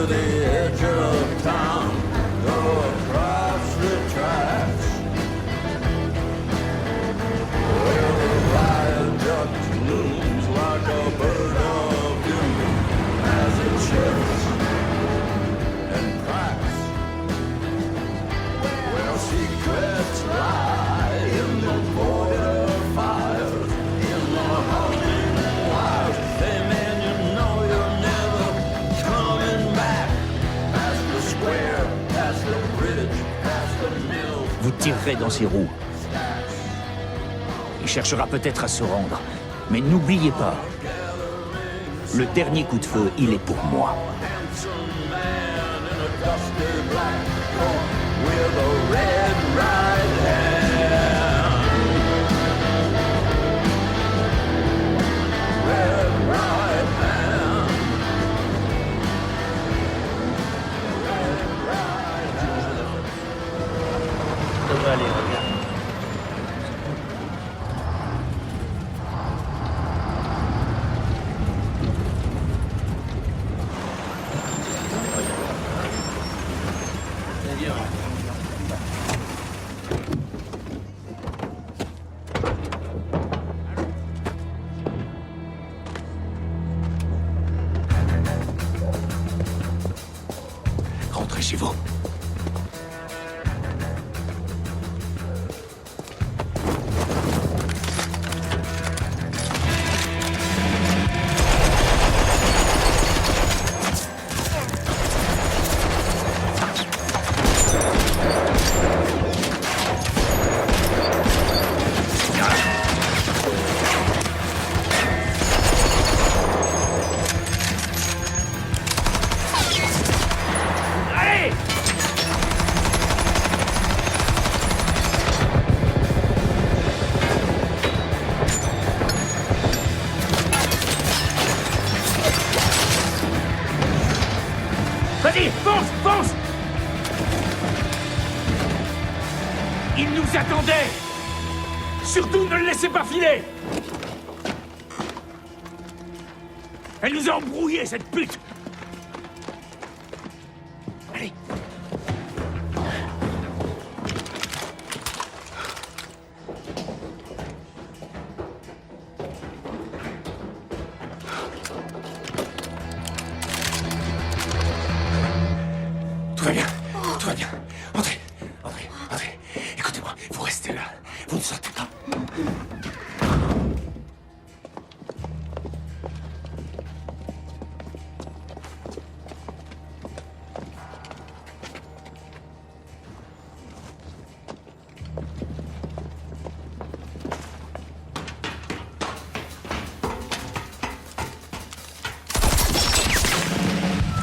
the edge of town, go across the tracks. Where the viaduct looms like a bird of doom as it shifts and cracks. Where secrets lie in the border fires, in the haunting wires. Hey man, you know you're never coming back. Past the square, past the bridge, past the mill. Vous tirerez dans ses roues. Il cherchera peut-être à se rendre. Mais n'oubliez pas, le dernier coup de feu, il est pour moi. Allez, regarde. Rentrez chez vous. Vas-y, fonce, fonce! Il nous attendait! Surtout, ne le laissez pas filer! Elle nous a embrouillés, cette pute! Allez! Tout va bien, tout va bien. Entrez, entrez, entrez. Écoutez-moi, vous restez là. Vous ne sortez pas.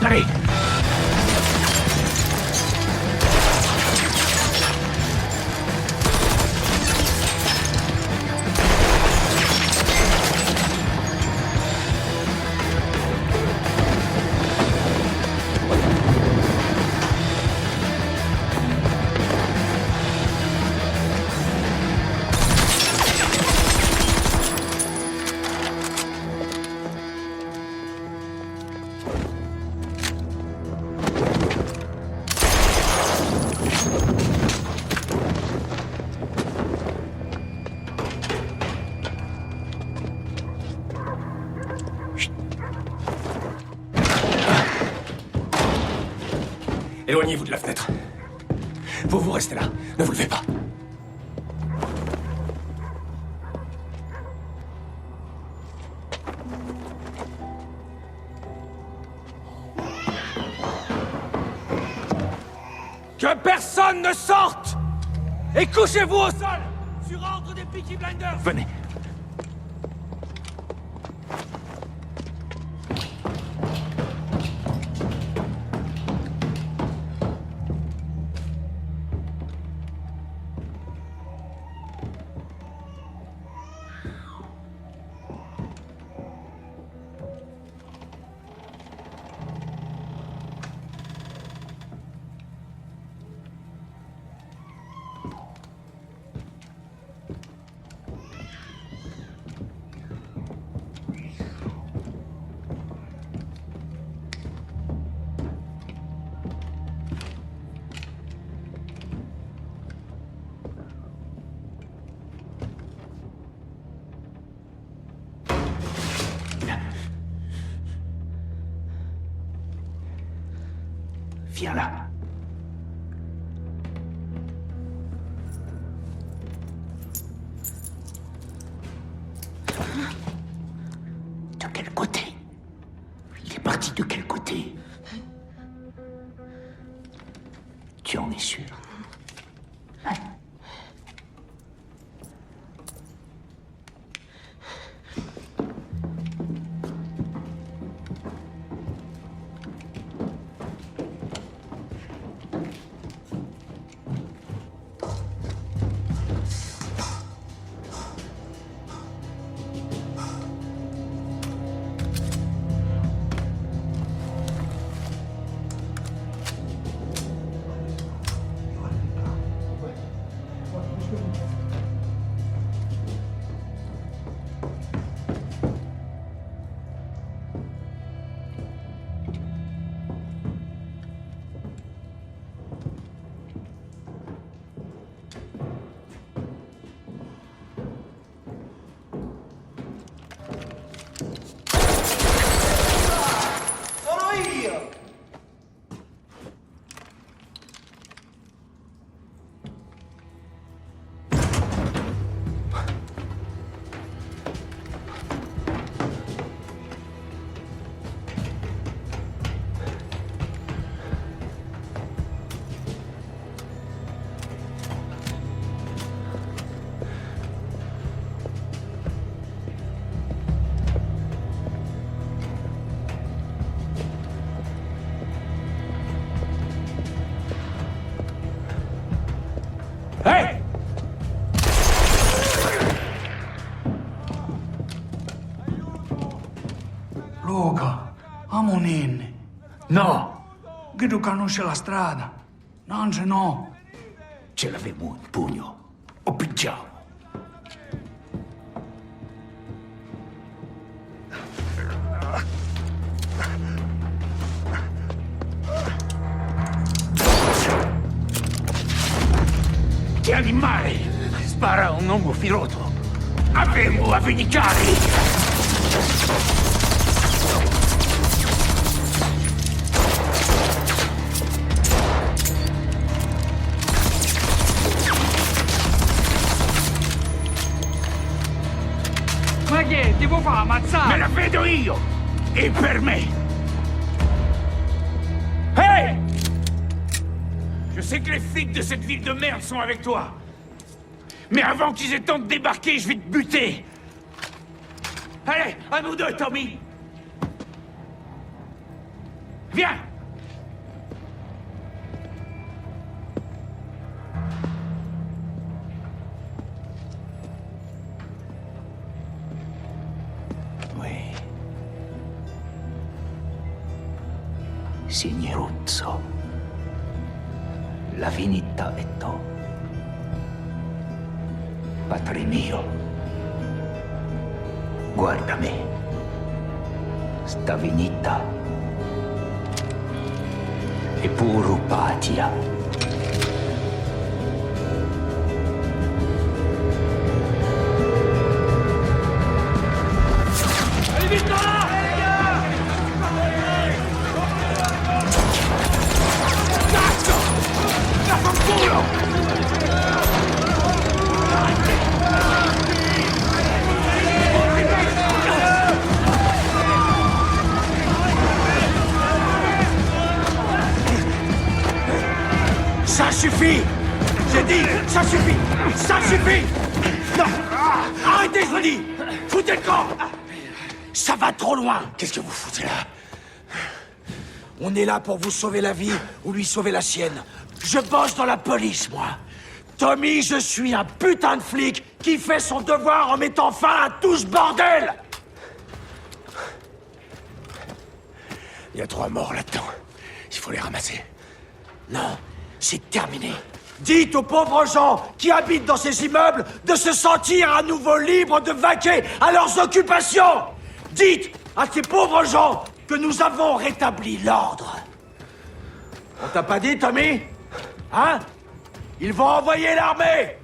Allez! Éloignez-vous de la fenêtre. Vous restez là. Ne vous levez pas. Que personne ne sorte! Et couchez-vous au sol! Sur ordre des Peaky Blinders! Venez. Viens là. De quel côté? Il est parti de quel côté? Tu en es sûr? Hein? Hey! Luca, amo Ninni. No! Che tu conosci la strada? Non se no. Ce l'avevo in pugno. O picciamo. Che animale! Spara a un uomo filoto! Avevo a vendicare! Ma che? Ti può fare ammazzare? Me la vedo io! E per me! Hey! Je sais que les flics de cette ville de merde sont avec toi. Mais avant qu'ils aient temps de débarquer, je vais te buter. Allez, à nous deux, Tommy. Viens. Oui. Signoruzzo. La finita è to. Padre mio. Guarda me. Sta finita. È puro patia. Ça suffit! J'ai dit, ça suffit! Ça suffit! Non! Arrêtez, je vous dis! Foutez le camp! Ça va trop loin! Qu'est-ce que vous foutez là? On est là pour vous sauver la vie ou lui sauver la sienne. Je bosse dans la police, moi! Tommy, je suis un putain de flic qui fait son devoir en mettant fin à tout ce bordel! Il y a 3 morts là-dedans. Il faut les ramasser. Non, c'est terminé. Dites aux pauvres gens qui habitent dans ces immeubles de se sentir à nouveau libres de vaquer à leurs occupations. Dites à ces pauvres gens que nous avons rétabli l'ordre. On t'a pas dit, Tommy? Hein? Ils vont envoyer l'armée!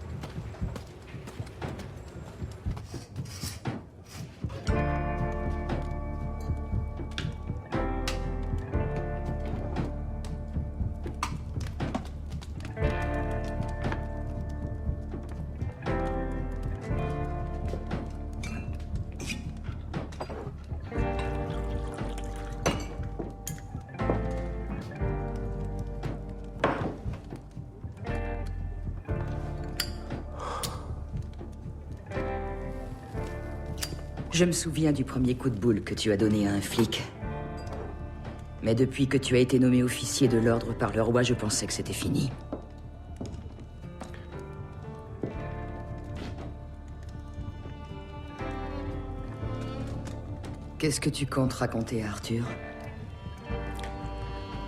Je me souviens du premier coup de boule que tu as donné à un flic. Mais depuis que tu as été nommé officier de l'ordre par le roi, je pensais que c'était fini. Qu'est-ce que tu comptes raconter à Arthur?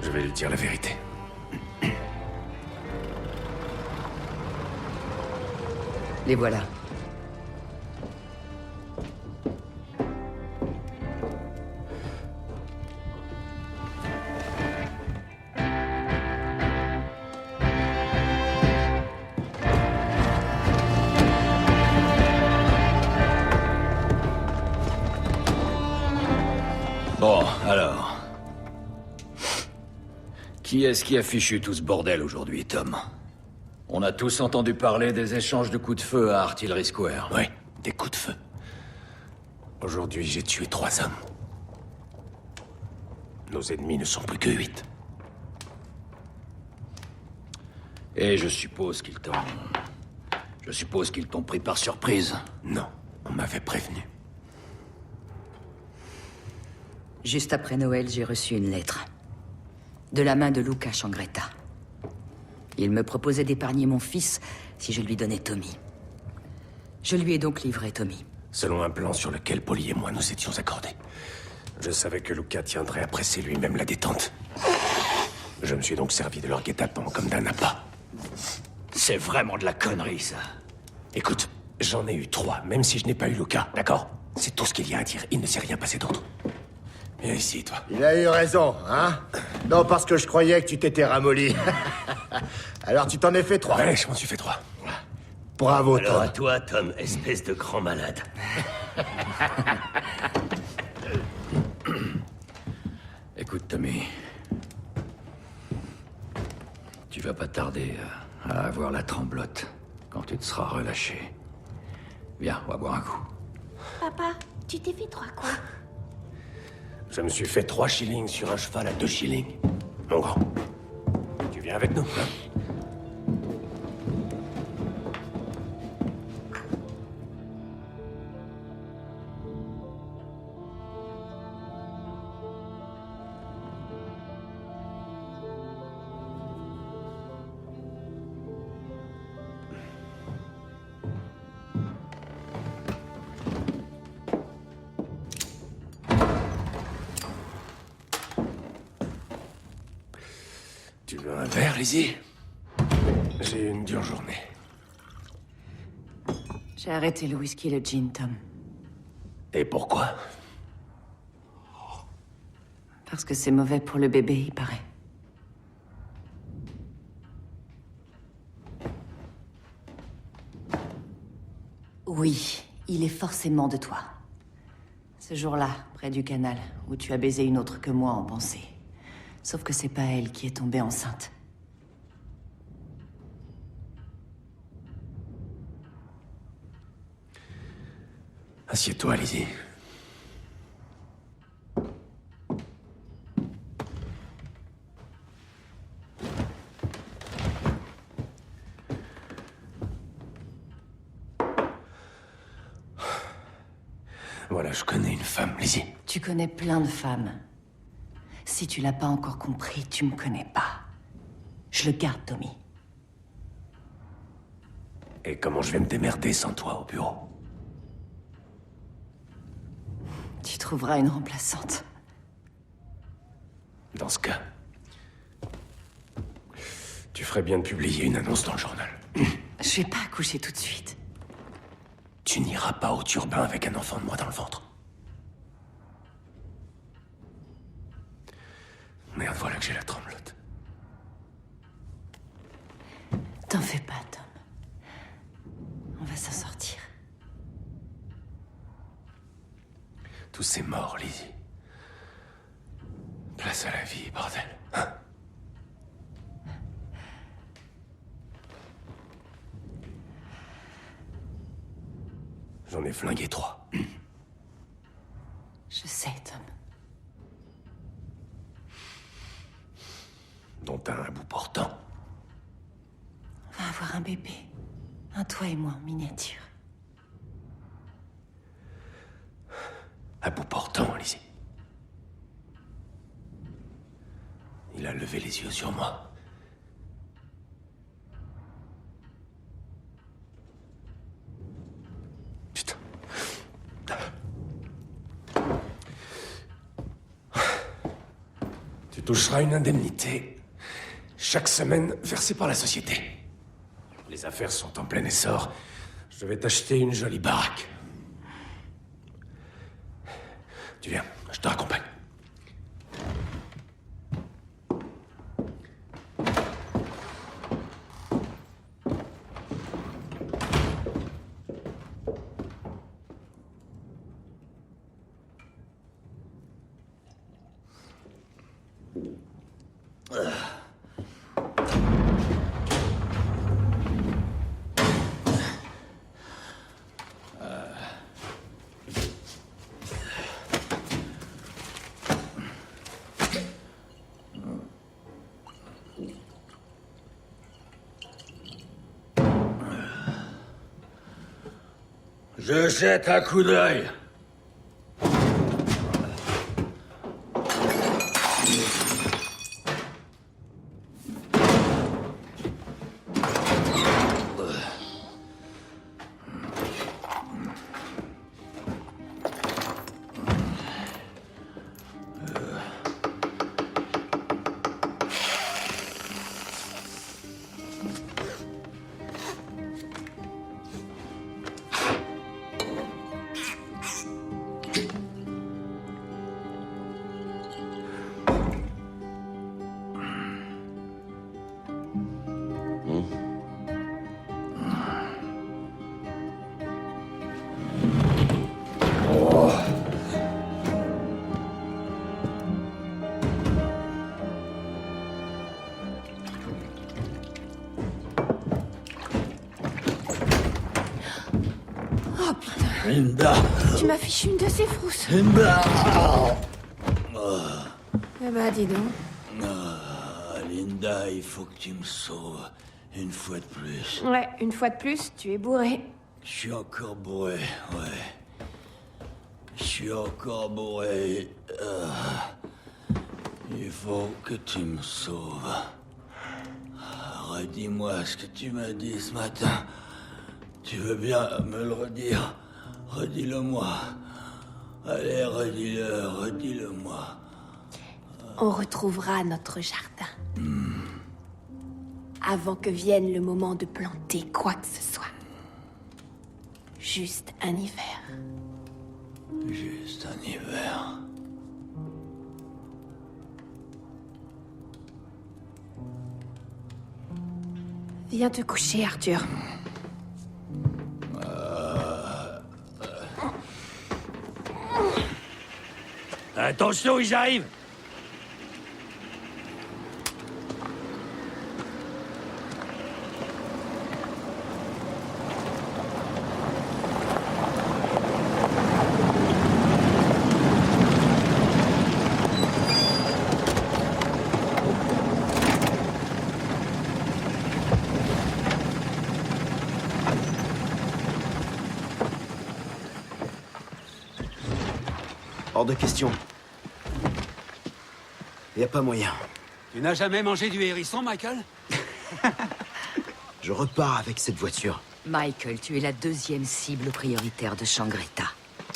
Je vais lui dire la vérité. Les voilà. Bon, alors. Qui est-ce qui a fichu tout ce bordel aujourd'hui, Tom? On a tous entendu parler des échanges de coups de feu à Artillery Square. Oui, des coups de feu. Aujourd'hui, j'ai tué 3 hommes. Nos ennemis ne sont plus que 8. Et je suppose qu'ils t'ont... Je suppose qu'ils t'ont pris par surprise. Non, on m'avait prévenu. Juste après Noël, j'ai reçu une lettre. De la main de Luca Changretta. Il me proposait d'épargner mon fils si je lui donnais Tommy. Je lui ai donc livré Tommy. Selon un plan sur lequel Polly et moi nous étions accordés. Je savais que Luca tiendrait à presser lui-même la détente. Je me suis donc servi de leur guet-apens comme d'un appât. C'est vraiment de la connerie, ça. Écoute, j'en ai eu 3, même si je n'ai pas eu Luca, d'accord? C'est tout ce qu'il y a à dire, il ne s'est rien passé d'autre. Viens ici, toi. Il a eu raison, hein? Non, parce que je croyais que tu t'étais ramolli. Alors tu t'en es fait 3. Ouais, je m'en suis fait 3. Bravo, Alors à Tom. toi, Tom, espèce de grand malade. Écoute, Tommy. Tu vas pas tarder à avoir la tremblote quand tu te seras relâché. Viens, on va boire un coup. Papa, tu t'es fait 3 quoi? Je me suis fait 3 shillings sur un cheval à 2 shillings. Mon grand, tu viens avec nous, hein? Tu veux un verre, Lizzie? J'ai eu une dure journée. J'ai arrêté le whisky et le gin, Tom. Et pourquoi? Parce que c'est mauvais pour le bébé, il paraît. Oui, il est forcément de toi. Ce jour-là, près du canal, où tu as baisé une autre que moi en pensée. Sauf que c'est pas elle qui est tombée enceinte. Assieds-toi, Lizzie. Voilà, je connais une femme, Lizzie. Tu connais plein de femmes. Si tu l'as pas encore compris, tu me connais pas. Je le garde, Tommy. Et comment je vais me démerder sans toi au bureau? Tu trouveras une remplaçante. Dans ce cas, tu ferais bien de publier une annonce dans le journal. Je vais pas accoucher tout de suite. Tu n'iras pas au turbin avec un enfant de moi dans le ventre. Merde, voilà que j'ai la tremblote. T'en fais pas, Tom. On va s'en sortir. Tous ces morts, Lizzie. Place à la vie, bordel. Hein? J'en ai flingué 3. Je sais, Tom. Dont un à bout portant. On va avoir un bébé. Un toi et moi en miniature. À bout portant, Lizzie. Il a levé les yeux sur moi. Putain. Tu toucheras une indemnité chaque semaine versée par la société. Les affaires sont en plein essor. Je vais t'acheter une jolie baraque. Tu viens, je te raccompagne. Je jette un coup d'œil. Linda. Tu m'as fichu une de ces frousses. Linda. Eh bah, dis donc. Linda, il faut que tu me sauves. Une fois de plus. Ouais, une fois de plus, tu es bourré. Je suis encore bourré, ouais. Je suis encore bourré. Il faut que tu me sauves. Redis-moi ce que tu m'as dit ce matin. Tu veux bien me le redire? Redis-le-moi. Allez, redis-le-moi. On retrouvera notre jardin. Avant que vienne le moment de planter quoi que ce soit. Juste un hiver. Juste un hiver. Viens te coucher, Arthur. Attention, ils arrivent! Hors de question. Y a pas moyen. Tu n'as jamais mangé du hérisson, Michael? Je repars avec cette voiture. Michael, tu es la deuxième cible prioritaire de Shangreta.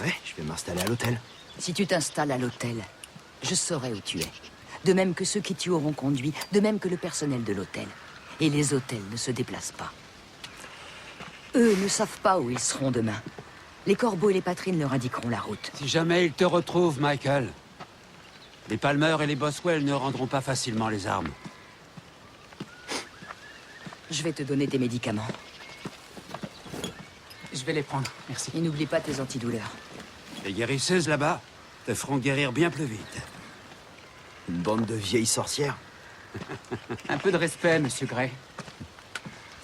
Ouais, je vais m'installer à l'hôtel. Si tu t'installes à l'hôtel, je saurai où tu es. De même que ceux qui t'y auront conduit, de même que le personnel de l'hôtel. Et les hôtels ne se déplacent pas. Eux ne savent pas où ils seront demain. Les corbeaux et les patrines leur indiqueront la route. Si jamais ils te retrouvent, Michael, les Palmer et les Boswell ne rendront pas facilement les armes. Je vais te donner tes médicaments. Je vais les prendre, merci. Et n'oublie pas tes antidouleurs. Les guérisseuses là-bas te feront guérir bien plus vite. Une bande de vieilles sorcières. Un peu de respect, monsieur Gray.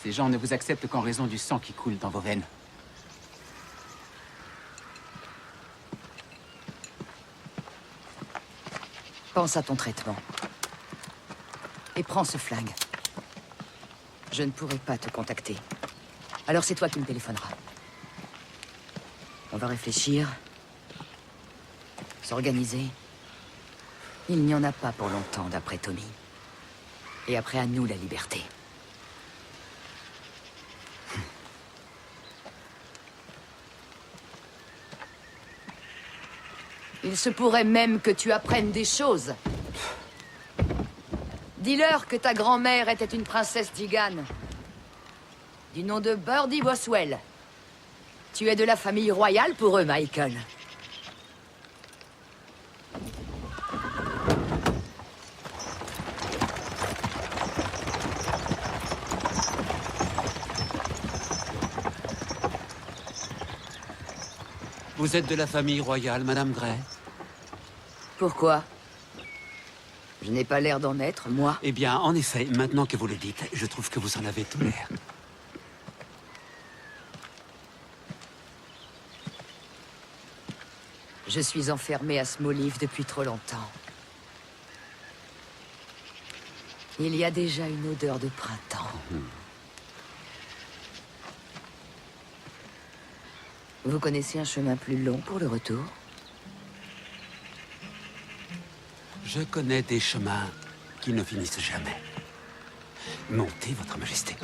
Ces gens ne vous acceptent qu'en raison du sang qui coule dans vos veines. Pense à ton traitement. Et prends ce flingue. Je ne pourrai pas te contacter. Alors c'est toi qui me téléphoneras. On va réfléchir. S'organiser. Il n'y en a pas pour longtemps, d'après Tommy. Et après, à nous la liberté. Il se pourrait même que tu apprennes des choses. Dis-leur que ta grand-mère était une princesse Digan. Du nom de Birdie Boswell. Tu es de la famille royale pour eux, Michael. Vous êtes de la famille royale, Madame Gray? Pourquoi? Je n'ai pas l'air d'en être, moi. Eh bien, en effet, maintenant que vous le dites, je trouve que vous en avez tout l'air. Je suis enfermé à Smoliv depuis trop longtemps. Il y a déjà une odeur de printemps. Vous connaissez un chemin plus long pour le retour? Je connais des chemins qui ne finissent jamais. Montez, Votre Majesté.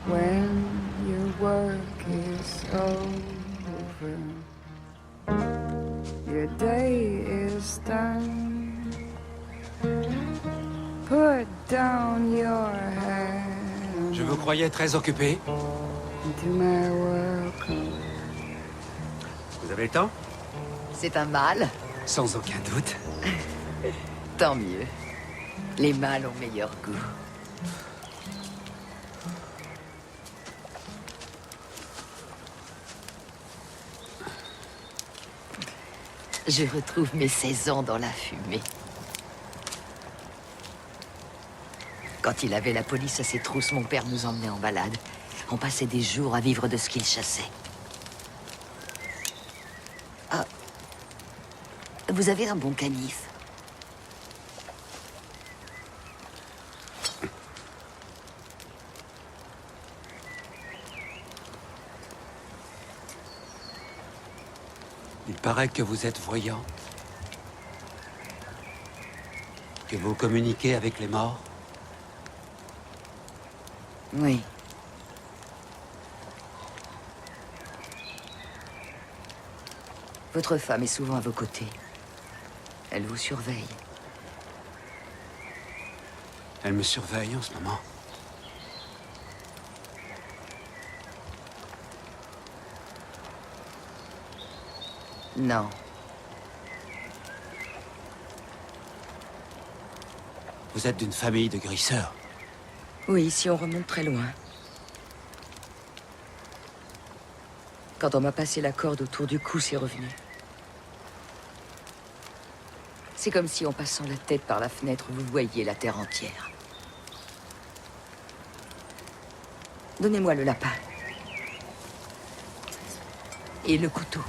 When your work is over, your day is done. Put down your hand. Je vous croyais très occupé. To my welcome. Vous avez le temps? C'est un mâle? Sans aucun doute. Tant mieux. Les mâles ont meilleur goût. Je retrouve mes 16 ans dans la fumée. Quand il avait la police à ses trousses, mon père nous emmenait en balade. On passait des jours à vivre de ce qu'il chassait. Ah. Vous avez un bon canif? Il paraît que vous êtes voyant. Que vous communiquez avec les morts. Oui. Votre femme est souvent à vos côtés. Elle vous surveille. Elle me surveille en ce moment. Non. Vous êtes d'une famille de grisseurs. Oui, si on remonte très loin. Quand on m'a passé la corde autour du cou, c'est revenu. C'est comme si en passant la tête par la fenêtre, vous voyiez la terre entière. Donnez-moi le lapin. Et le couteau.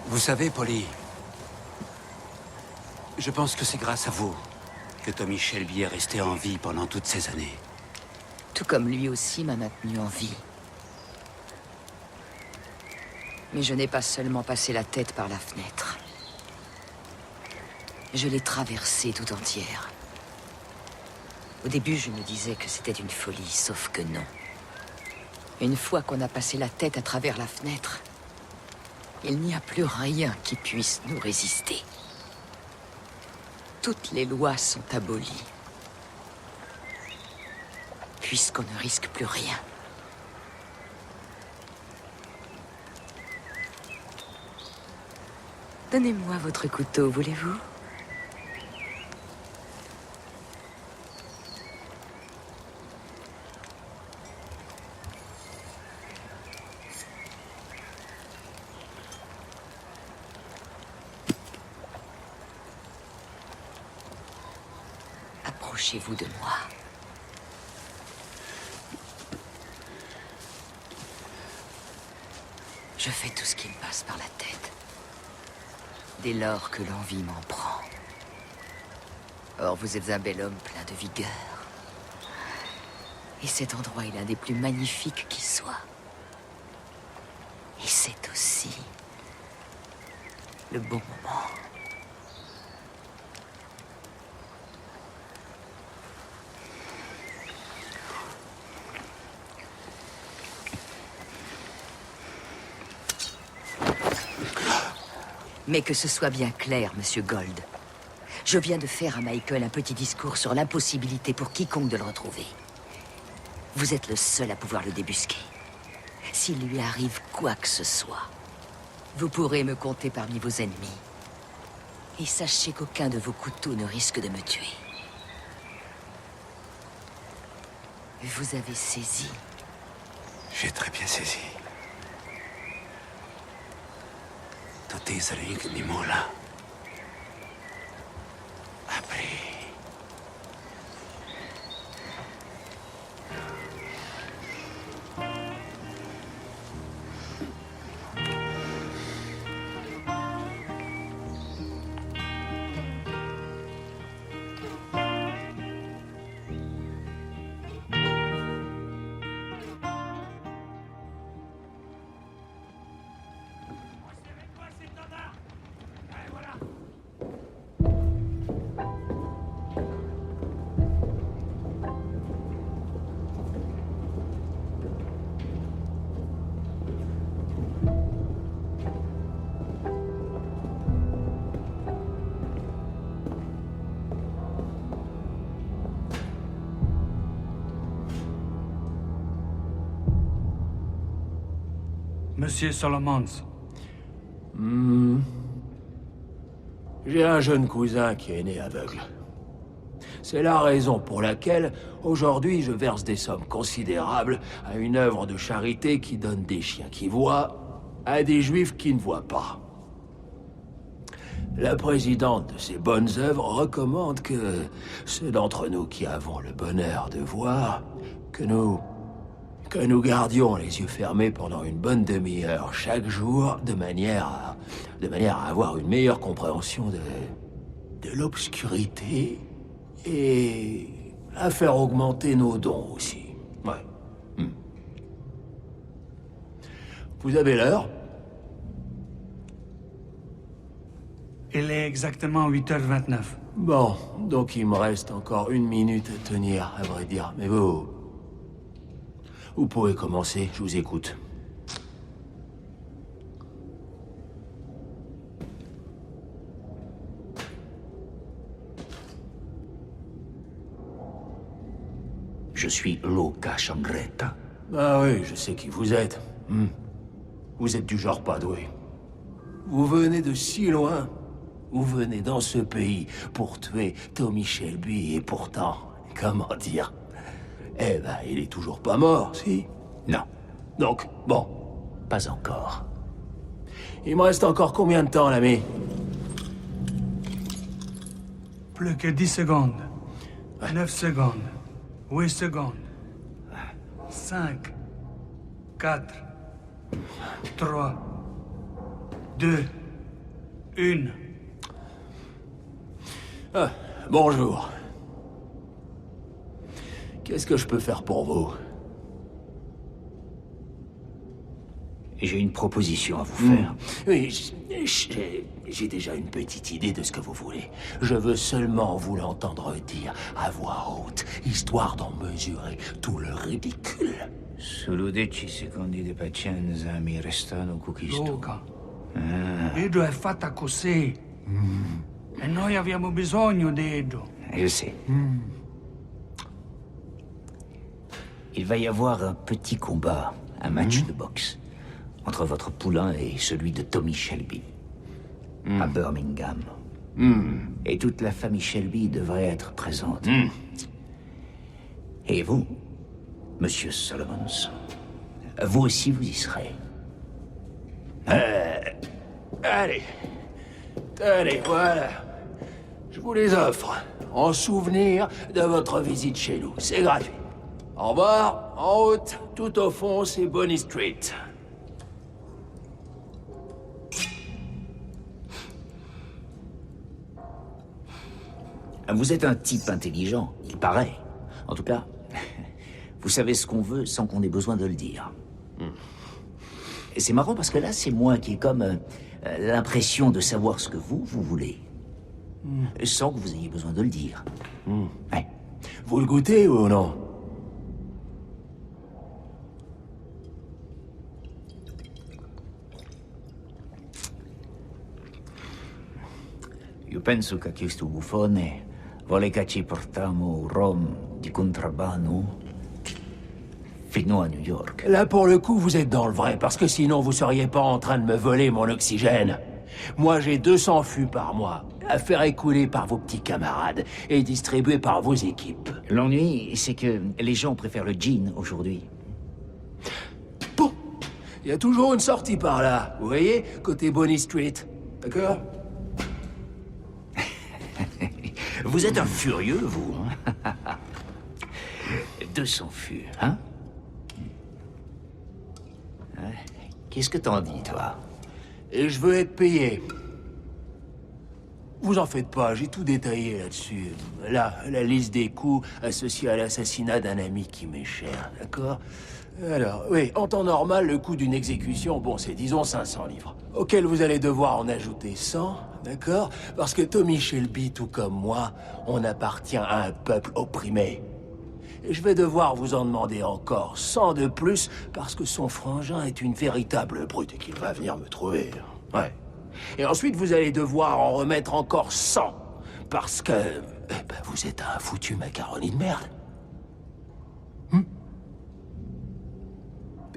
Vous savez, Polly, je pense que c'est grâce à vous que Tommy Shelby est resté en vie pendant toutes ces années. Tout comme lui aussi m'a maintenu en vie. Mais je n'ai pas seulement passé la tête par la fenêtre. Je l'ai traversée tout entière. Au début, je me disais que c'était une folie, sauf que non. Une fois qu'on a passé la tête à travers la fenêtre, il n'y a plus rien qui puisse nous résister. Toutes les lois sont abolies. Puisqu'on ne risque plus rien. Donnez-moi votre couteau, voulez-vous? Approchez-vous de moi. Je fais tout ce qui me passe par la tête. dès lors que l'envie m'en prend. Or, vous êtes un bel homme plein de vigueur. Et cet endroit est l'un des plus magnifiques qui soit. Et c'est aussi le bon moment. Mais que ce soit bien clair, Monsieur Gold. Je viens de faire à Michael un petit discours sur l'impossibilité pour quiconque de le retrouver. Vous êtes le seul à pouvoir le débusquer. S'il lui arrive quoi que ce soit, vous pourrez me compter parmi vos ennemis. Et sachez qu'aucun de vos couteaux ne risque de me tuer. Vous avez saisi. J'ai très bien saisi. Tout est ric ni mola. Après. Monsieur Solomons. J'ai un jeune cousin qui est né aveugle. C'est la raison pour laquelle, aujourd'hui, je verse des sommes considérables à une œuvre de charité qui donne des chiens qui voient à des juifs qui ne voient pas. La présidente de ces bonnes œuvres recommande que ceux d'entre nous qui avons le bonheur de voir, que nous gardions les yeux fermés pendant une bonne demi-heure chaque jour, de manière à avoir une meilleure compréhension de l'obscurité et à faire augmenter nos dons aussi. Ouais. Vous avez l'heure? Il est exactement 8h29. Bon, donc il me reste encore 1 minute à tenir, à vrai dire. Mais vous pouvez commencer, je vous écoute. Je suis Luca Changretta. Ah oui, je sais qui vous êtes. Vous êtes du genre pas doué. Vous venez de si loin. Vous venez dans ce pays pour tuer Tommy Shelby et pourtant, comment dire... Eh ben, il est toujours pas mort, si? Non. Donc, bon. Pas encore. Il me reste encore combien de temps, l'ami? Plus que 10 secondes. 9 secondes. 8 secondes. 5. 4. 3. 2. 1. Ah, bonjour. Qu'est-ce que je peux faire pour vous? J'ai une proposition à vous faire. Oui, j'ai déjà une petite idée de ce que vous voulez. Je veux seulement vous l'entendre dire à voix haute, histoire d'en mesurer tout le ridicule. Solo 10 secondi di pazienza mi restano conquisto. Luca, Edo è fatta così. E noi abbiamo bisogno di Edo. Je sais. Il va y avoir un petit combat, un match de boxe, entre votre poulain et celui de Tommy Shelby, à Birmingham. Et toute la famille Shelby devrait être présente. Et vous, Monsieur Solomons, vous aussi vous y serez. Allez, voilà. Je vous les offre, en souvenir de votre visite chez nous. C'est gratuit. En bas, en haute, tout au fond, c'est Bonnie Street. Vous êtes un type intelligent, il paraît. En tout cas, vous savez ce qu'on veut sans qu'on ait besoin de le dire. Et c'est marrant parce que là, c'est moi qui ai comme l'impression de savoir ce que vous voulez. Sans que vous ayez besoin de le dire. Ouais. Vous le goûtez ou non? Io penso che questo buffone vuole che ci portiamo rom di contrabbando fino à New York. Là, pour le coup, vous êtes dans le vrai, parce que sinon, vous seriez pas en train de me voler mon oxygène. Moi, j'ai 200 fûts par mois, à faire écouler par vos petits camarades et distribuer par vos équipes. L'ennui, c'est que les gens préfèrent le gin aujourd'hui. Bon, il y a toujours une sortie par là, vous voyez, côté Bonnie Street, d'accord? Vous êtes un furieux, vous, hein? 200 fûts, hein? Ouais. Qu'est-ce que t'en dis, toi? Et je veux être payé. Vous en faites pas, j'ai tout détaillé là-dessus. Là, la liste des coûts associés à l'assassinat d'un ami qui m'est cher, d'accord? Alors, oui, en temps normal, le coût d'une exécution, bon, c'est disons 500 livres. Auquel vous allez devoir en ajouter 100, d'accord? Parce que Tommy Shelby, tout comme moi, on appartient à un peuple opprimé. Et je vais devoir vous en demander encore 100 de plus, parce que son frangin est une véritable brute et qu'il va venir me trouver. Ouais. Et ensuite, vous allez devoir en remettre encore 100, parce que... vous êtes un foutu macaroni de merde.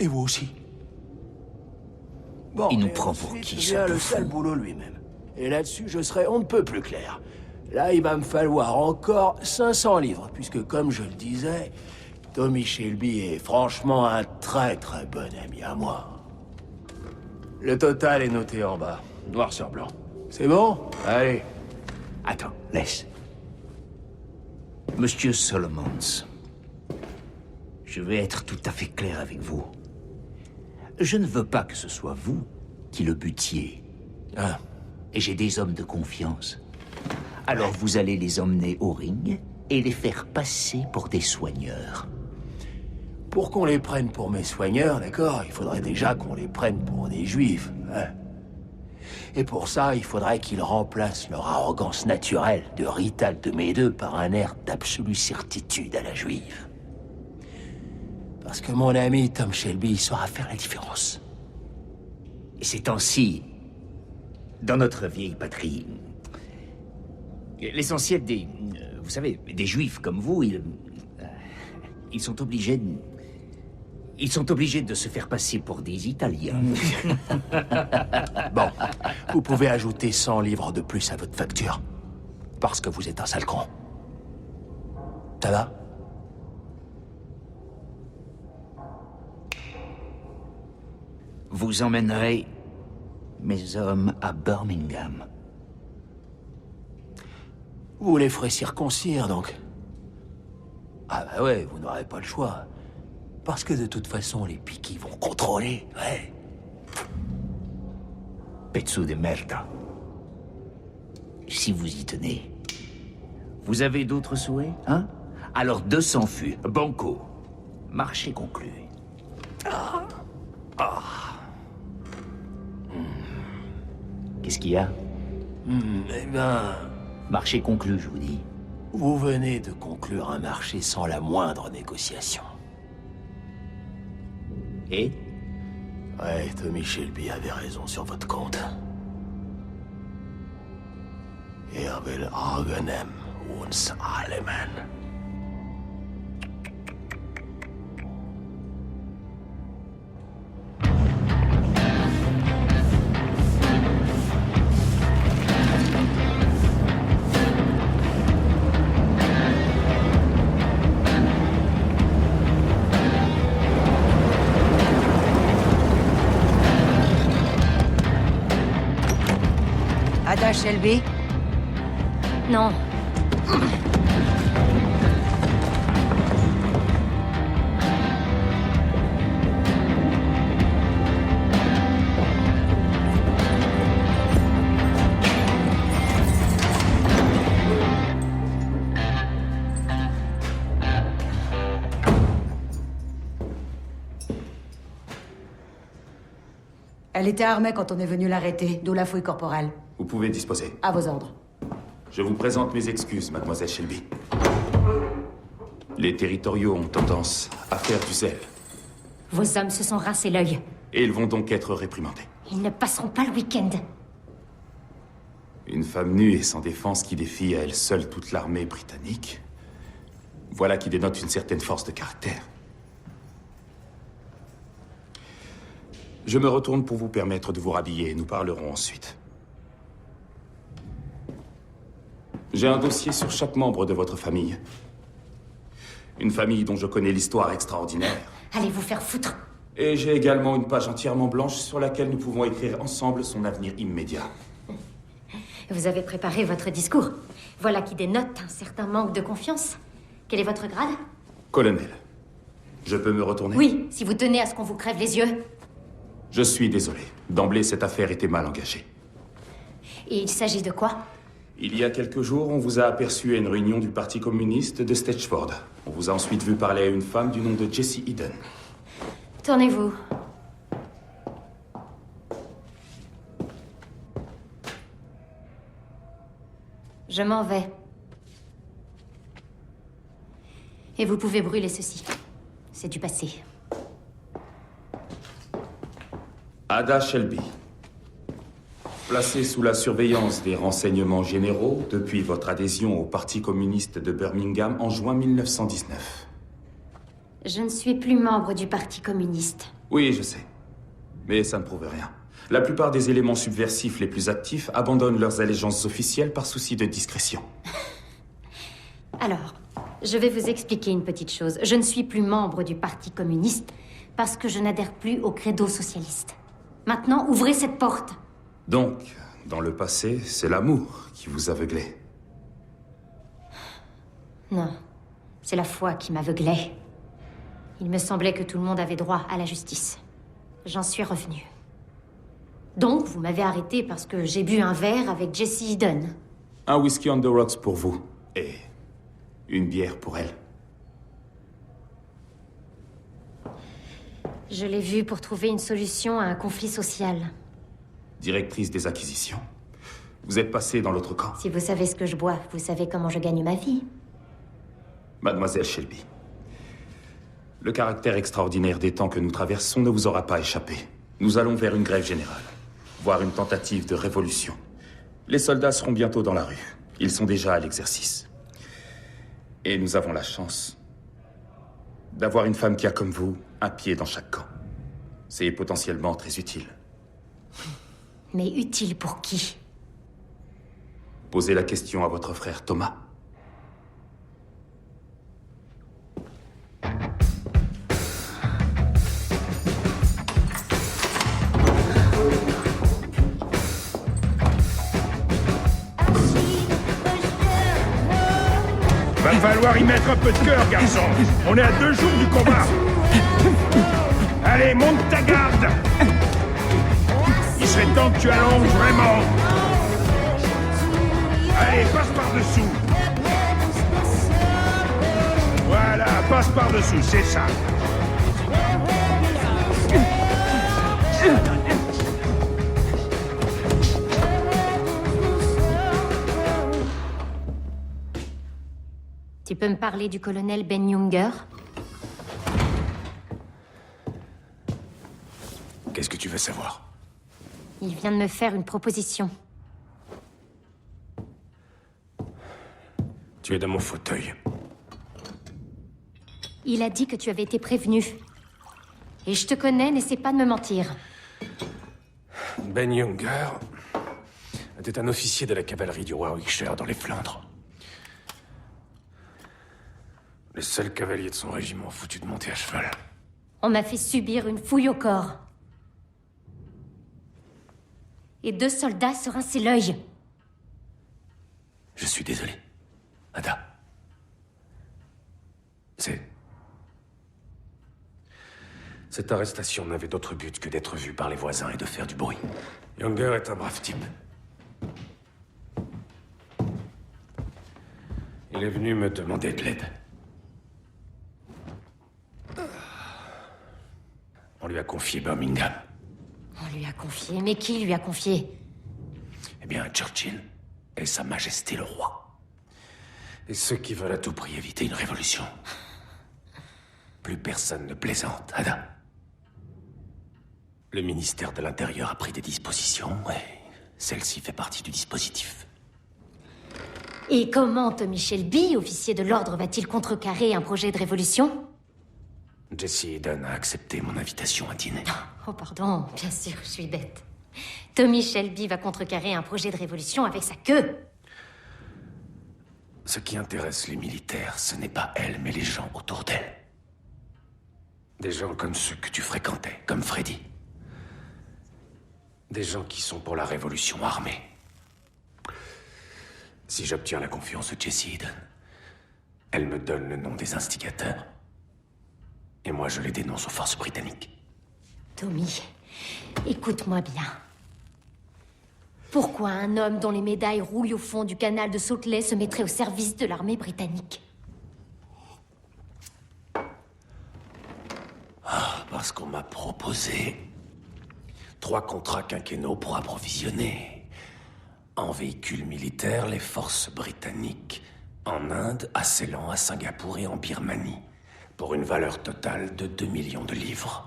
Et vous aussi. Bon, il nous prend pour ensuite, qui, vient ce le sale boulot lui-même. Et là-dessus, je serai on ne peut plus clair. Là, il va me falloir encore 500 livres, puisque, comme je le disais, Tommy Shelby est franchement un très très bon ami à moi. Le total est noté en bas, noir sur blanc. C'est bon? Allez. Attends, laisse. Monsieur Solomons, je vais être tout à fait clair avec vous. Je ne veux pas que ce soit vous qui le butiez. Et j'ai des hommes de confiance. Alors vous allez les emmener au ring et les faire passer pour des soigneurs. Pour qu'on les prenne pour mes soigneurs, d'accord, il faudrait déjà qu'on les prenne pour des juifs. Hein. Et pour ça, il faudrait qu'ils remplacent leur arrogance naturelle de Rital de Médeux par un air d'absolue certitude à la juive. Parce que mon ami Tom Shelby saura faire la différence. Et ces temps-ci, dans notre vieille patrie, l'essentiel des... vous savez, des juifs comme vous, ils sont obligés de... Ils sont obligés de se faire passer pour des Italiens. Bon, vous pouvez ajouter 100 livres de plus à votre facture. Parce que vous êtes un sale con. Ça va? Vous emmènerez mes hommes à Birmingham. Vous les ferez circoncire, donc. Ah bah ouais, vous n'aurez pas le choix. Parce que de toute façon, les piquis vont contrôler, ouais. Pezzo de merda. Si vous y tenez. Vous avez d'autres souhaits, hein? Alors 200 fûts, banco. Marché conclu. Qu'est-ce qu'il y a? Eh ben... Marché conclu, je vous dis. Vous venez de conclure un marché sans la moindre négociation. Et? Ouais, Tommy Shelby avait raison sur votre compte. will Argonem uns allemen. Ada Shelby? Non. Elle était armée quand on est venu l'arrêter, d'où la fouille corporelle. Vous pouvez disposer. À vos ordres. Je vous présente mes excuses, mademoiselle Shelby. Les territoriaux ont tendance à faire du zèle. Vos hommes se sont rincés l'œil. Et ils vont donc être réprimandés. Ils ne passeront pas le week-end. Une femme nue et sans défense qui défie à elle seule toute l'armée britannique. Voilà qui dénote une certaine force de caractère. Je me retourne pour vous permettre de vous rhabiller et nous parlerons ensuite. J'ai un dossier sur chaque membre de votre famille. Une famille dont je connais l'histoire extraordinaire. Allez vous faire foutre. Et j'ai également une page entièrement blanche sur laquelle nous pouvons écrire ensemble son avenir immédiat. Vous avez préparé votre discours. Voilà qui dénote un certain manque de confiance. Quel est votre grade? Colonel, je peux me retourner? Oui, si vous tenez à ce qu'on vous crève les yeux. Je suis désolé. D'emblée, cette affaire était mal engagée. Et il s'agit de quoi? Il y a quelques jours, on vous a aperçu à une réunion du Parti communiste de Stetchford. On vous a ensuite vu parler à une femme du nom de Jessie Eden. Tournez-vous. Je m'en vais. Et vous pouvez brûler ceci. C'est du passé. Ada Shelby. Placée sous la surveillance des renseignements généraux depuis votre adhésion au Parti communiste de Birmingham en juin 1919. Je ne suis plus membre du Parti communiste. Oui, je sais. Mais ça ne prouve rien. La plupart des éléments subversifs les plus actifs abandonnent leurs allégeances officielles par souci de discrétion. Alors, je vais vous expliquer une petite chose. Je ne suis plus membre du Parti communiste parce que je n'adhère plus au credo socialiste. Maintenant, ouvrez cette porte. Donc, dans le passé, c'est l'amour qui vous aveuglait. Non, c'est la foi qui m'aveuglait. Il me semblait que tout le monde avait droit à la justice. J'en suis revenue. Donc, vous m'avez arrêté parce que j'ai bu un verre avec Jessie Eden. Un whisky on the rocks pour vous. Et une bière pour elle. Je l'ai vue pour trouver une solution à un conflit social. Directrice des acquisitions. Vous êtes passée dans l'autre camp. Si vous savez ce que je bois, vous savez comment je gagne ma vie. Mademoiselle Shelby. Le caractère extraordinaire des temps que nous traversons ne vous aura pas échappé. Nous allons vers une grève générale, voire une tentative de révolution. Les soldats seront bientôt dans la rue. Ils sont déjà à l'exercice. Et nous avons la chance d'avoir une femme qui a, comme vous, un pied dans chaque camp. C'est potentiellement très utile. Mais utile pour qui? Posez la question à votre frère Thomas. Va falloir y mettre un peu de cœur, garçon. On est à 2 jours du combat. Allez, monte ta garde. Il serait temps que tu allonges vraiment. Allez, passe par-dessous. Voilà, passe par-dessous, c'est ça. Tu peux me parler du colonel Ben Younger? Qu'est-ce que tu veux savoir? Il vient de me faire une proposition. Tu es dans mon fauteuil. Il a dit que tu avais été prévenu. Et je te connais, n'essaie pas de me mentir. Ben Younger était un officier de la cavalerie du Warwickshire dans les Flandres. Le seul cavalier de son régiment foutu de monter à cheval. On m'a fait subir une fouille au corps. Et 2 soldats se rinçaient l'œil. Je suis désolé, Ada. Cette arrestation n'avait d'autre but que d'être vue par les voisins et de faire du bruit. Younger est un brave type. Il est venu me demander de l'aide. On lui a confié Birmingham. On lui a confié? Mais qui lui a confié? Eh bien, Churchill et Sa Majesté le Roi. Et ceux qui veulent à tout prix éviter une révolution. Plus personne ne plaisante, Ada. Le ministère de l'Intérieur a pris des dispositions, et celle-ci fait partie du dispositif. Et comment Tommy Shelby, officier de l'ordre, va-t-il contrecarrer un projet de révolution? Jesse Eden a accepté mon invitation à dîner. Oh pardon, bien sûr, je suis bête. Tommy Shelby va contrecarrer un projet de révolution avec sa queue. Ce qui intéresse les militaires, ce n'est pas elle, mais les gens autour d'elle. Des gens comme ceux que tu fréquentais, comme Freddy. Des gens qui sont pour la révolution armée. Si j'obtiens la confiance de Jesse Eden, elle me donne le nom des instigateurs. Et moi, je les dénonce aux forces britanniques. Tommy, écoute-moi bien. Pourquoi un homme dont les médailles rouillent au fond du canal de Salt Lake se mettrait au service de l'armée britannique? Parce qu'on m'a proposé 3 contrats quinquennaux pour approvisionner en véhicules militaires les forces britanniques en Inde, à Ceylan, à Singapour et en Birmanie, pour une valeur totale de 2 millions de livres.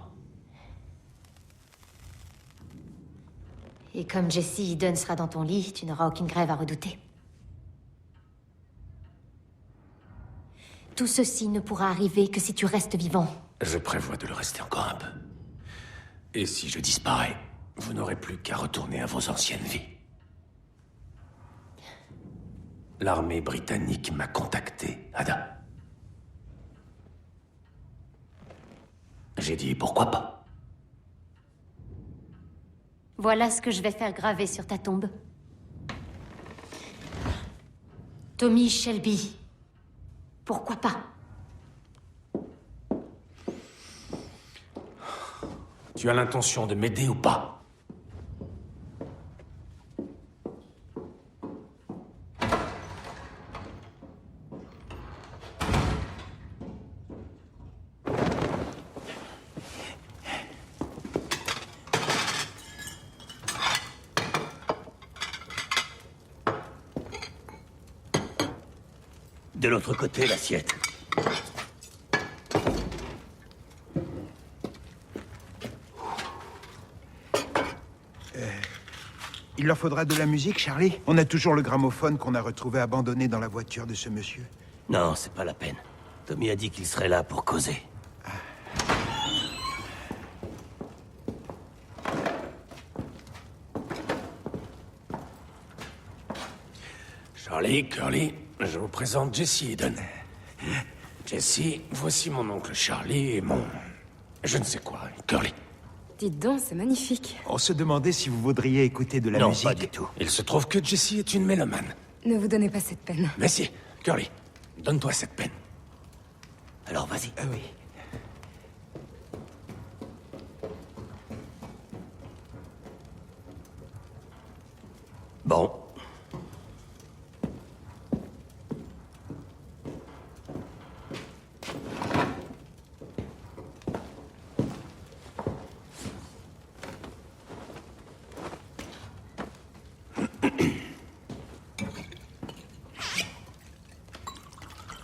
Et comme Jesse Eden sera dans ton lit, tu n'auras aucune grève à redouter. Tout ceci ne pourra arriver que si tu restes vivant. Je prévois de le rester encore un peu. Et si je disparais, vous n'aurez plus qu'à retourner à vos anciennes vies. L'armée britannique m'a contacté, Ada. J'ai dit pourquoi pas. Voilà ce que je vais faire graver sur ta tombe. Tommy Shelby. Pourquoi pas? Tu as l'intention de m'aider ou pas? De l'autre côté, l'assiette. Il leur faudra de la musique, Charlie? On a toujours le gramophone qu'on a retrouvé abandonné dans la voiture de ce monsieur. Non, c'est pas la peine. Tommy a dit qu'il serait là pour causer. Charlie, Curly, je vous présente Jesse Eden. Jesse, voici mon oncle Charlie et mon... je ne sais quoi, Curly. Dites donc, c'est magnifique. On se demandait si vous voudriez écouter de la musique. Non, pas du tout. Il se trouve que Jesse est une mélomane. Ne vous donnez pas cette peine. Mais si, Curly, donne-toi cette peine. Alors vas-y. Ah oui. Bon.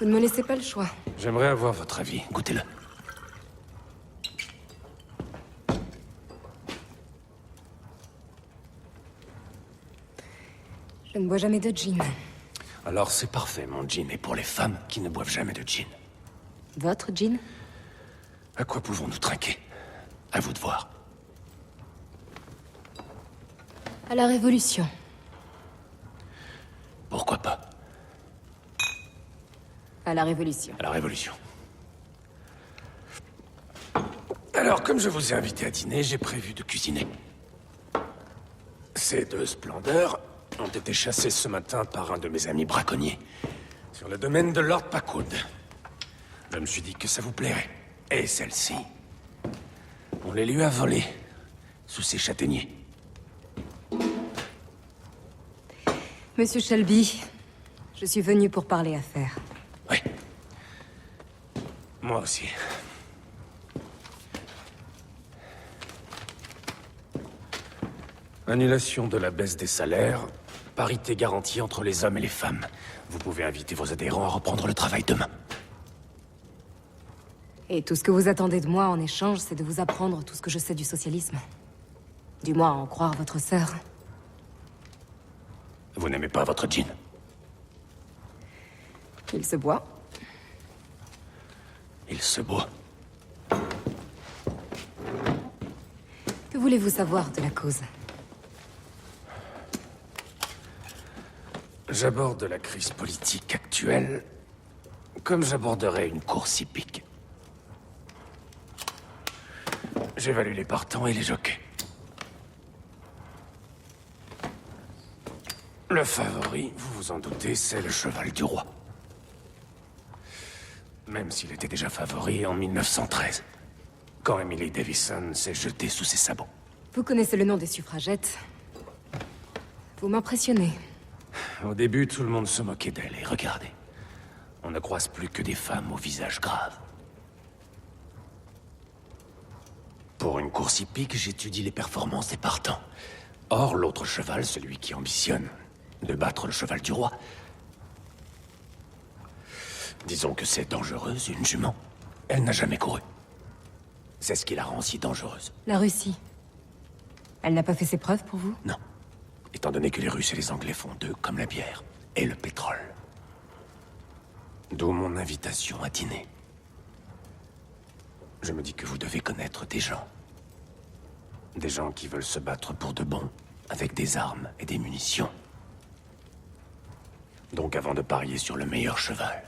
Vous ne me laissez pas le choix. J'aimerais avoir votre avis. Goûtez-le. Je ne bois jamais de gin. Alors c'est parfait, mon gin est pour les femmes qui ne boivent jamais de gin. Votre gin? À quoi pouvons-nous trinquer? À vous de voir. À la Révolution. Pourquoi pas? À la Révolution. À la Révolution. Alors, comme je vous ai invité à dîner, j'ai prévu de cuisiner. Ces 2 splendeurs ont été chassés ce matin par un de mes amis braconniers, sur le domaine de Lord Packwood. Je me suis dit que ça vous plairait. Et celle-ci, on les lui a volées, sous ces châtaigniers. Monsieur Shelby, je suis venu pour parler affaires. Moi aussi. Annulation de la baisse des salaires, parité garantie entre les hommes et les femmes. Vous pouvez inviter vos adhérents à reprendre le travail demain. Et tout ce que vous attendez de moi en échange, c'est de vous apprendre tout ce que je sais du socialisme. Du moins, à en croire votre sœur. Vous n'aimez pas votre gin? Il se boit. Il se boit. Que voulez-vous savoir de la cause? J'aborde la crise politique actuelle comme j'aborderais une course hippique. J'évalue les partants et les jockeys. Le favori, vous vous en doutez, c'est le cheval du roi. Même s'il était déjà favori en 1913, quand Emily Davison s'est jetée sous ses sabots. Vous connaissez le nom des suffragettes. Vous m'impressionnez. Au début, tout le monde se moquait d'elle, et regardez. On ne croise plus que des femmes au visage grave. Pour une course hippique, j'étudie les performances des partants. Or, l'autre cheval, celui qui ambitionne de battre le cheval du roi. Disons que c'est dangereuse, une jument. Elle n'a jamais couru. C'est ce qui la rend si dangereuse. La Russie. Elle n'a pas fait ses preuves pour vous? Non. Étant donné que les Russes et les Anglais font d'eux comme la bière et le pétrole. D'où mon invitation à dîner. Je me dis que vous devez connaître des gens. Des gens qui veulent se battre pour de bon, avec des armes et des munitions. Donc avant de parier sur le meilleur cheval,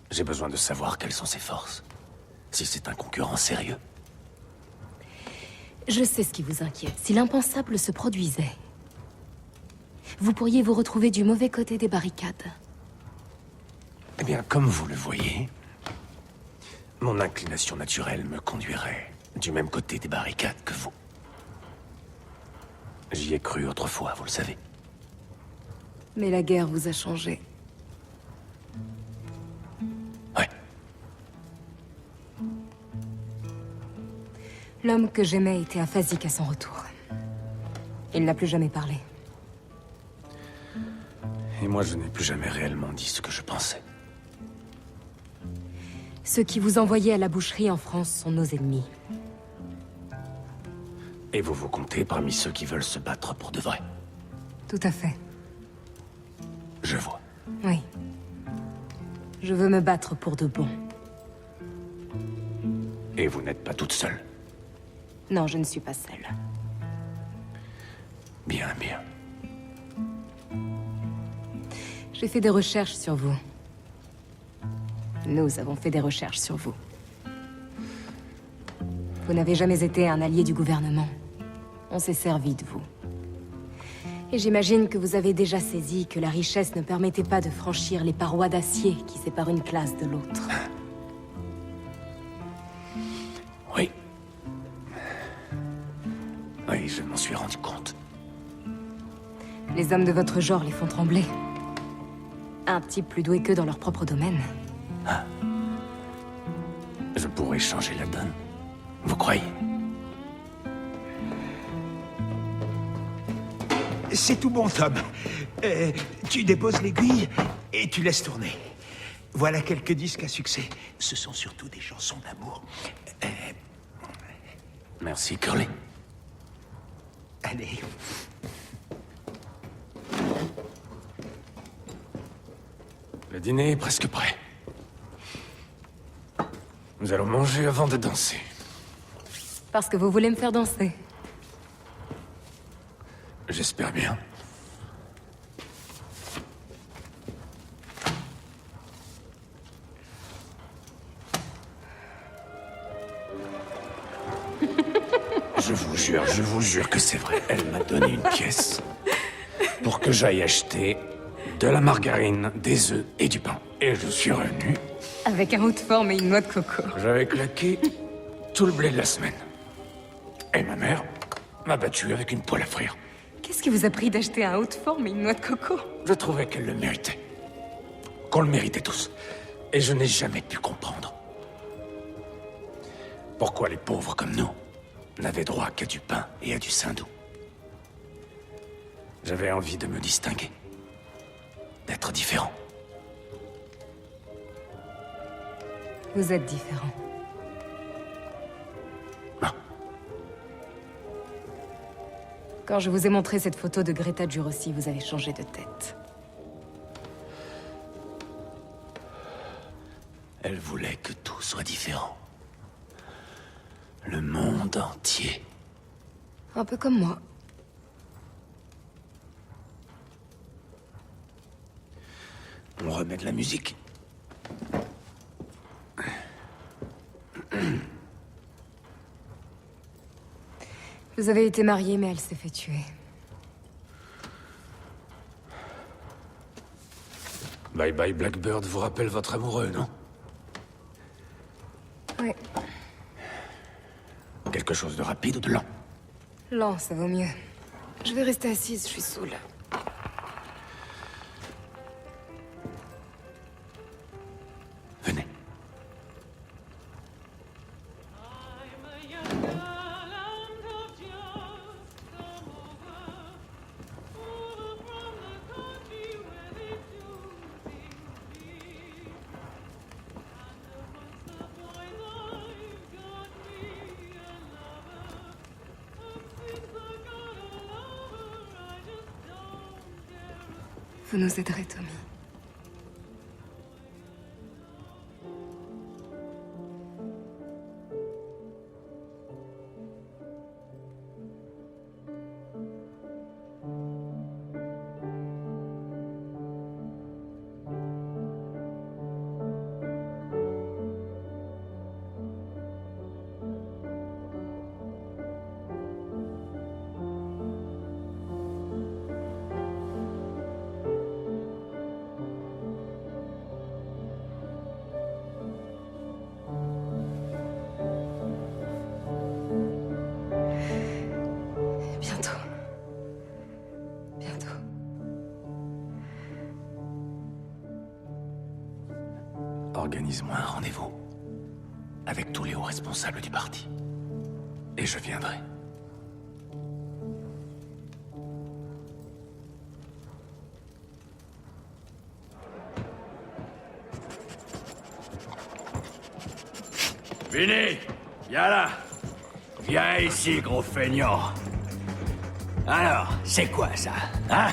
j'ai besoin de savoir quelles sont ses forces. Si c'est un concurrent sérieux. Je sais ce qui vous inquiète. Si l'impensable se produisait, vous pourriez vous retrouver du mauvais côté des barricades. Eh bien, comme vous le voyez, mon inclination naturelle me conduirait du même côté des barricades que vous. J'y ai cru autrefois, vous le savez. Mais la guerre vous a changé. Ouais. L'homme que j'aimais était aphasique à son retour. Il n'a plus jamais parlé. Et moi, je n'ai plus jamais réellement dit ce que je pensais. Ceux qui vous envoyaient à la boucherie en France sont nos ennemis. Et vous vous comptez parmi ceux qui veulent se battre pour de vrai. Tout à fait. Je vois. Oui. Je veux me battre pour de bon. Et vous n'êtes pas toute seule. Non, je ne suis pas seule. Bien, bien. J'ai fait des recherches sur vous. Nous avons fait des recherches sur vous. Vous n'avez jamais été un allié du gouvernement. On s'est servi de vous. Et j'imagine que vous avez déjà saisi que la richesse ne permettait pas de franchir les parois d'acier qui séparent une classe de l'autre. Oui. Oui, je m'en suis rendu compte. Les hommes de votre genre les font trembler. Un type plus doué qu'eux dans leur propre domaine. Ah. Je pourrais changer la donne. Vous croyez? C'est tout bon, Tom. Tu déposes l'aiguille et tu laisses tourner. Voilà quelques disques à succès. Ce sont surtout des chansons d'amour. Merci, Curly. Allez. Le dîner est presque prêt. Nous allons manger avant de danser. Parce que vous voulez me faire danser. J'espère bien. Je vous jure que c'est vrai. Elle m'a donné une pièce pour que j'aille acheter de la margarine, des œufs et du pain. Et je suis revenu. Avec un haut de forme et une noix de coco. J'avais claqué tout le blé de la semaine. Et ma mère m'a battu avec une poêle à frire. Qu'est-ce qui vous a pris d'acheter un haut de forme et une noix de coco? Je trouvais qu'elle le méritait. Qu'on le méritait tous. Et je n'ai jamais pu comprendre. Pourquoi les pauvres comme nous n'avaient droit qu'à du pain et à du saindoux? J'avais envie de me distinguer. D'être différent. Vous êtes différent. Quand je vous ai montré cette photo de Greta Jurossi, vous avez changé de tête. Elle voulait que tout soit différent. Le monde entier. Un peu comme moi. On remet de la musique. Vous avez été mariée, mais elle s'est fait tuer. Bye Bye Blackbird vous rappelle votre amoureux, non? Oui. Quelque chose de rapide ou de lent? Lent, ça vaut mieux. Je vais rester assise, je suis saoule. Venez. Vous nous aiderez, Tommy. Organise-moi un rendez-vous avec tous les hauts responsables du parti. Et je viendrai. Vinny, viens là. Viens ici, gros feignant. Alors, c'est quoi ça, hein?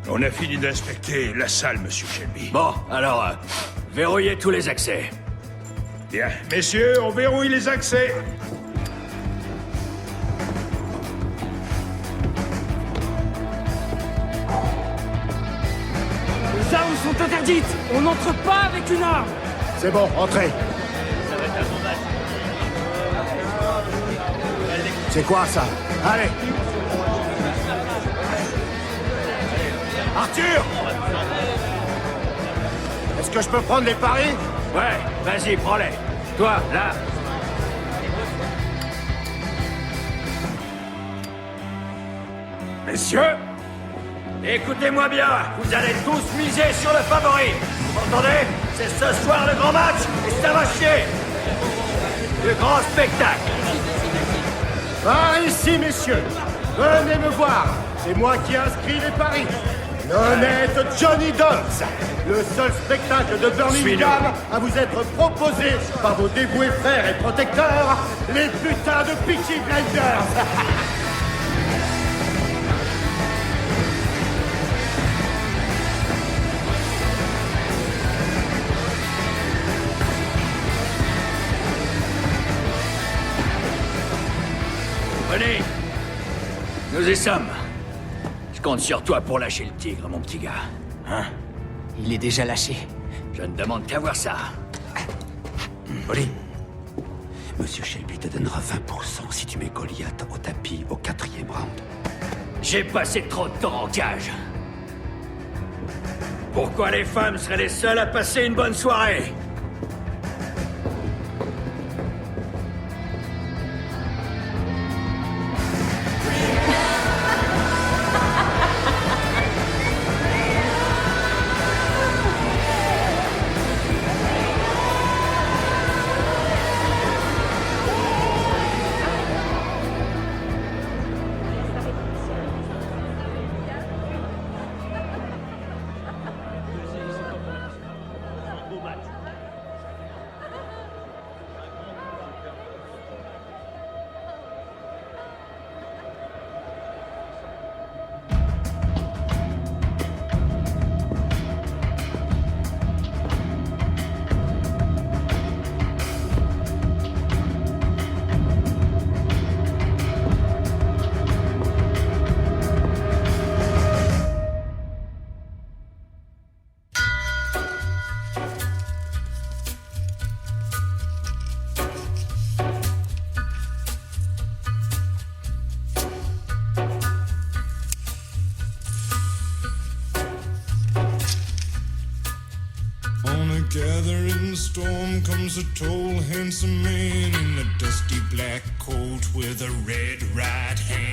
On a fini d'inspecter la salle, monsieur Shelby. Bon, alors, verrouillez tous les accès. Bien. Messieurs, on verrouille les accès. Les armes sont interdites. On n'entre pas avec une arme. C'est bon, entrez. C'est quoi ça? Allez. Arthur! Est-ce que je peux prendre les paris? Ouais, vas-y, prends-les. Toi, là. Messieurs, écoutez-moi bien. Vous allez tous miser sur le favori. Vous m'entendez? C'est ce soir le grand match et ça va chier. Le grand spectacle. Par ici, messieurs. Venez me voir. C'est moi qui inscris les paris. L'honnête Johnny Dodds, le seul spectacle de Birmingham à vous être proposé par vos dévoués frères et protecteurs, les putains de Peaky Blinders. Venez. Nous y sommes. Je compte sur toi pour lâcher le tigre, mon petit gars. Hein? Il est déjà lâché. Je ne demande qu'à voir ça. Oli, Monsieur Shelby te donnera 20% si tu mets Goliath au tapis au 4e round. J'ai passé trop de temps en cage. Pourquoi les femmes seraient les seules à passer une bonne soirée? storm comes a tall, handsome man in a dusty black coat with a red right hand.